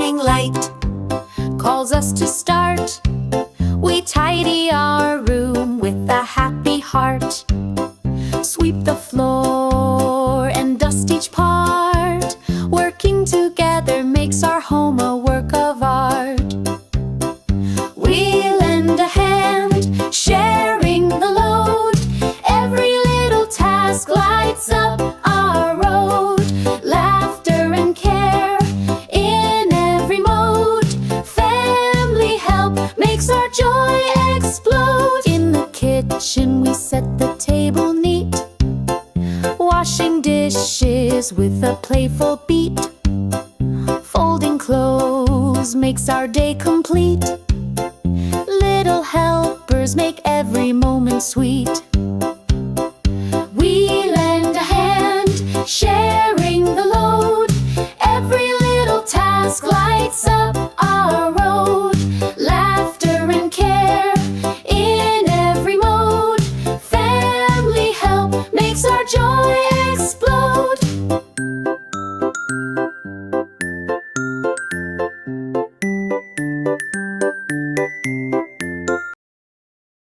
morning light calls us to start. We tidy our room with a happy heart. Sweep the floor and dust each part. Working together makes our home a work of art. We lend a hand, sharing the load. Every little task lights up our road. Laughter and care in every mode. Family help makes our joy explode. In the kitchen we set the table neat, washing dishes with a playful beat. Folding clothes makes our day complete. Little helpers make every moment sweet.